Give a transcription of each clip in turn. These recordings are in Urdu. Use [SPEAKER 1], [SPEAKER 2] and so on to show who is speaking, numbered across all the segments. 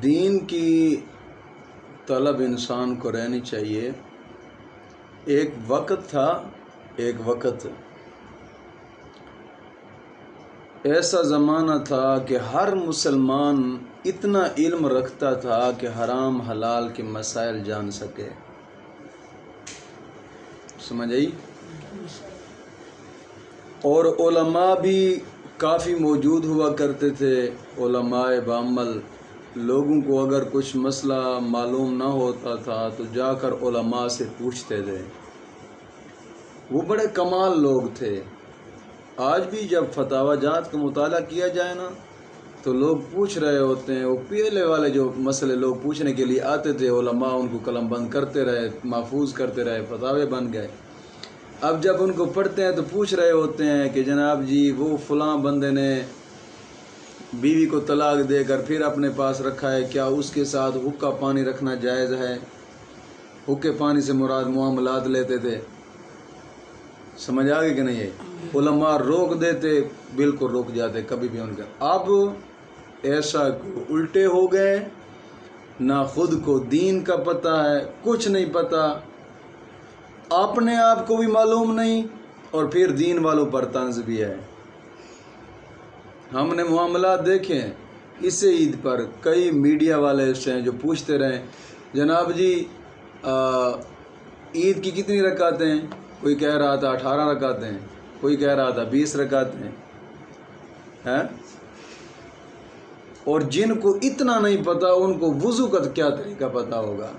[SPEAKER 1] دین کی طلب انسان کو رہنی چاہیے۔ ایک وقت ایسا زمانہ تھا کہ ہر مسلمان اتنا علم رکھتا تھا کہ حرام حلال کے مسائل جان سکے۔ سمجھ آئی؟ اور علماء بھی کافی موجود ہوا کرتے تھے۔ علماء بعمل لوگوں کو اگر کچھ مسئلہ معلوم نہ ہوتا تھا تو جا کر علماء سے پوچھتے تھے۔ وہ بڑے کمال لوگ تھے۔ آج بھی جب فتاوی جات کا مطالعہ کیا جائے نا تو لوگ پوچھ رہے ہوتے ہیں، وہ پہلے والے جو مسئلے لوگ پوچھنے کے لیے آتے تھے، علماء ان کو قلم بند کرتے رہے، محفوظ کرتے رہے، فتاوے بن گئے۔ اب جب ان کو پڑھتے ہیں تو پوچھ رہے ہوتے ہیں کہ جناب جی وہ فلاں بندے نے بیوی کو طلاق دے کر پھر اپنے پاس رکھا ہے، کیا اس کے ساتھ حقہ پانی رکھنا جائز ہے؟ حقے پانی سے مراد معاملات لیتے تھے۔ سمجھ آ گئی کہ نہیں ہے؟ علماء روک دیتے، بالکل روک جاتے کبھی بھی ان کا۔ اب ایسا الٹے ہو گئے، نہ خود کو دین کا پتہ ہے، کچھ نہیں پتہ، اپنے آپ کو بھی معلوم نہیں، اور پھر دین والوں پر طنز بھی ہے۔ ہم نے معاملات دیکھے ہیں۔ اس عید پر کئی میڈیا والے ایسے ہیں جو پوچھتے رہے جناب جی عید کی کتنی رکعتیں ہیں؟ کوئی کہہ رہا تھا 18 رکعتیں، کوئی کہہ رہا تھا 20 رکعتیں ہیں۔ اور جن کو اتنا نہیں پتہ ان کو وضو کا کیا طریقہ پتہ ہوگا،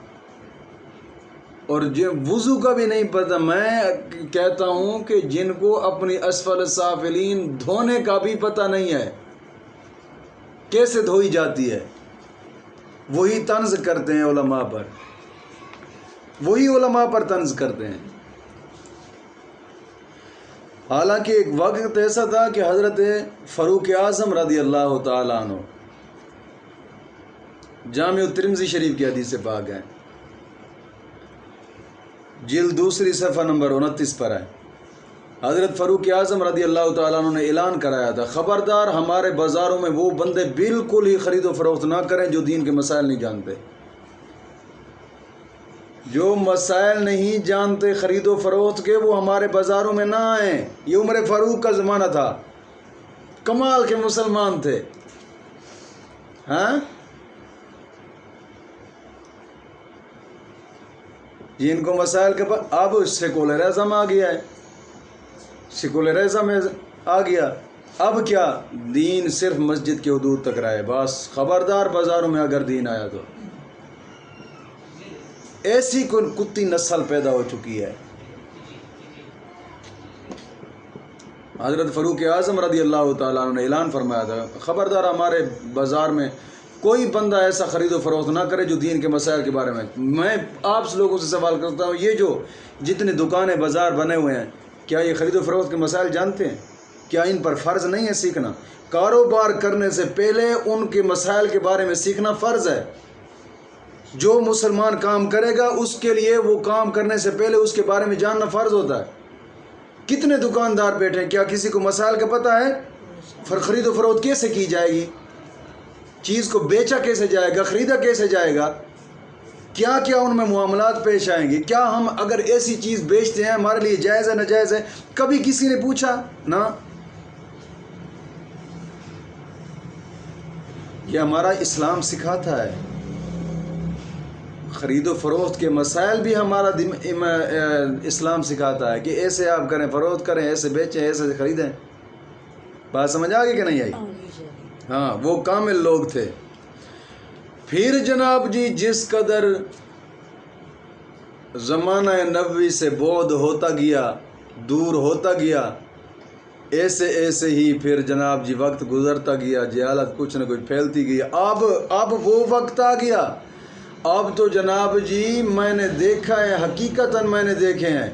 [SPEAKER 1] اور جن وضو کا بھی نہیں پتہ، میں کہتا ہوں کہ جن کو اپنی اسفل سافلین دھونے کا بھی پتہ نہیں ہے کیسے دھوئی جاتی ہے، وہی طنز کرتے ہیں علماء پر، وہی علماء پر طنز کرتے ہیں۔ حالانکہ ایک وقت ایسا تھا کہ حضرت فاروق اعظم رضی اللہ تعالیٰ عنہ، جامع ترمذی شریف کی حدیث پاک ہے، جلد 2 صفحہ نمبر 29 پر ہے۔ حضرت فاروق اعظم رضی اللہ تعالیٰ عنہ نے اعلان کرایا تھا، خبردار ہمارے بازاروں میں وہ بندے بالکل ہی خرید و فروخت نہ کریں جو دین کے مسائل نہیں جانتے۔ جو مسائل نہیں جانتے خرید و فروخت کے، وہ ہمارے بازاروں میں نہ آئیں۔ یہ عمر فاروق کا زمانہ تھا، کمال کے مسلمان تھے۔ ہاں جن کو مسائل کے اب سیکولرزم آ گیا ہے، سیکولرزم آ گیا۔ اب کیا دین صرف مسجد کے حدود تک رہے، بس خبردار بازاروں میں اگر دین آیا تو۔ ایسی کوئی کتی نسل پیدا ہو چکی ہے۔ حضرت فاروق اعظم رضی اللہ تعالیٰ عنہ نے اعلان فرمایا تھا، خبردار ہمارے بازار میں کوئی بندہ ایسا خرید و فروخت نہ کرے جو دین کے مسائل کے بارے میں۔ میں آپ لوگوں سے سوال کرتا ہوں، یہ جو جتنے دکانیں بازار بنے ہوئے ہیں، کیا یہ خرید و فروخت کے مسائل جانتے ہیں؟ کیا ان پر فرض نہیں ہے سیکھنا؟ کاروبار کرنے سے پہلے ان کے مسائل کے بارے میں سیکھنا فرض ہے۔ جو مسلمان کام کرے گا اس کے لیے وہ کام کرنے سے پہلے اس کے بارے میں جاننا فرض ہوتا ہے۔ کتنے دکاندار بیٹھے ہیں، کیا کسی کو مسائل کا پتہ ہے؟ خرید و فروخت کیسے کی جائے گی، چیز کو بیچا کیسے جائے گا، خریدا کیسے جائے گا، کیا کیا ان میں معاملات پیش آئیں گے، کیا ہم اگر ایسی چیز بیچتے ہیں ہمارے لیے جائز ہے ناجائز ہے، کبھی کسی نے پوچھا نہ۔ یہ ہمارا اسلام سکھاتا ہے۔ خرید و فروخت کے مسائل بھی ہمارا اسلام سکھاتا ہے کہ ایسے آپ کریں، فروخت کریں، ایسے بیچیں، ایسے خریدیں۔ بات سمجھ آ گئی کہ نہیں آئی؟ ہاں، وہ کامل لوگ تھے۔ پھر جناب جی جس قدر زمانہ نبوی سے بعد ہوتا گیا، دور ہوتا گیا، ایسے ایسے ہی پھر جناب جی وقت گزرتا گیا، جہالت کچھ نہ کچھ پھیلتی گئی۔ اب وہ وقت آ گیا، اب تو جناب جی میں نے دیکھا ہے، حقیقتاً میں نے دیکھے ہیں،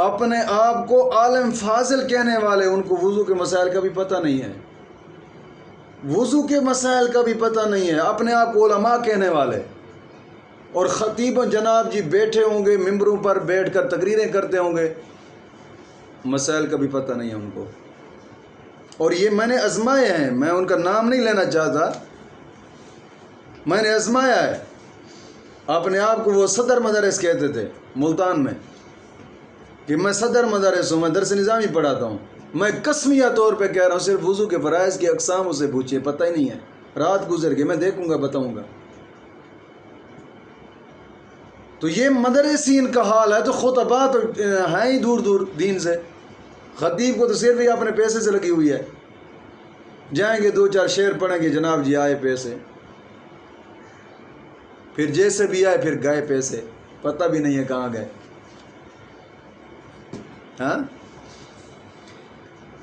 [SPEAKER 1] اپنے آپ کو عالم فاضل کہنے والے، ان کو وضو کے مسائل کا بھی پتہ نہیں ہے، وضو کے مسائل کا بھی پتہ نہیں ہے، اپنے آپ کو علماء کہنے والے، اور خطیب جناب جی بیٹھے ہوں گے ممبروں پر بیٹھ کر تقریریں کرتے ہوں گے، مسائل کا بھی پتہ نہیں ہے ان کو۔ اور یہ میں نے آزمائے ہیں، میں ان کا نام نہیں لینا چاہتا، میں نے آزمایا ہے. اپنے آپ کو وہ صدر مدارس کہتے تھے ملتان میں کہ میں صدر مدارس ہوں، میں درس نظامی پڑھاتا ہوں. میں قسمیہ طور پہ کہہ رہا ہوں، صرف وضو کے فرائض کی اقسام اسے پوچھیے، پتہ ہی نہیں ہے. رات گزر گئی، میں دیکھوں گا، بتاؤں گا. تو یہ مدرسین کا حال ہے. تو خطبہ تو ہیں ہی دور دور دین سے. خطیب کو تو صرف ہی اپنے پیسے سے لگی ہوئی ہے. جائیں گے 2-4 شعر پڑھیں گے، جناب جی آئے پیسے، پھر جیسے بھی آئے پھر گئے پیسے، پتہ بھی نہیں ہے کہاں گئے. ہاں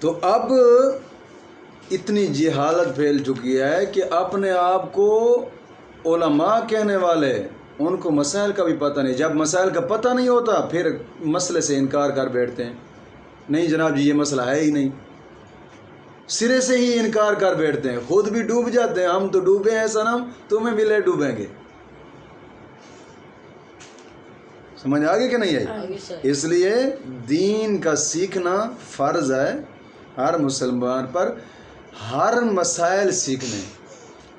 [SPEAKER 1] تو اب اتنی جہالت پھیل چکی ہے کہ اپنے آپ کو علماء کہنے والے، ان کو مسائل کا بھی پتہ نہیں. جب مسائل کا پتہ نہیں ہوتا پھر مسئلے سے انکار کر بیٹھتے ہیں. نہیں جناب جی یہ مسئلہ ہے ہی نہیں، سرے سے ہی انکار کر بیٹھتے ہیں. خود بھی ڈوب جاتے ہیں. ہم تو ڈوبے ہیں صنم، تمہیں بھی لے ڈوبیں گے. سمجھ آگے کہ نہیں آئی؟ اس لیے دین کا سیکھنا فرض ہے ہر مسلمان پر. ہر مسائل سیکھنے.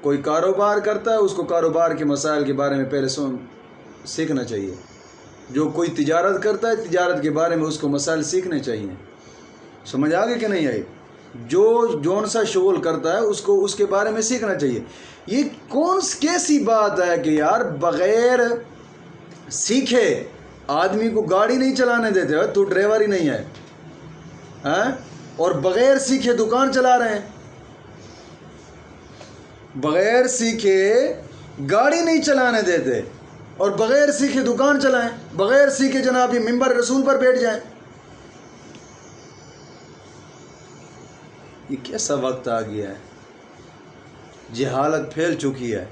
[SPEAKER 1] کوئی کاروبار کرتا ہے، اس کو کاروبار کے مسائل کے بارے میں پہلے سیکھنا چاہیے. جو کوئی تجارت کرتا ہے، تجارت کے بارے میں اس کو مسائل سیکھنے چاہیے. سمجھ آگے کہ نہیں آئی؟ جون سا شغل کرتا ہے اس کو اس کے بارے میں سیکھنا چاہیے. یہ کیسی بات ہے کہ یار بغیر سیکھے آدمی کو گاڑی نہیں چلانے دیتے. تو ڈرائیور ہی نہیں ہے اور بغیر سیکھے دکان چلا رہے ہیں. بغیر سیکھے گاڑی نہیں چلانے دیتے اور بغیر سیکھے دکان چلائیں. بغیر سیکھے جناب یہ ممبر رسول پر بیٹھ جائیں. یہ کیسا وقت آ گیا ہے؟ جہالت پھیل چکی ہے.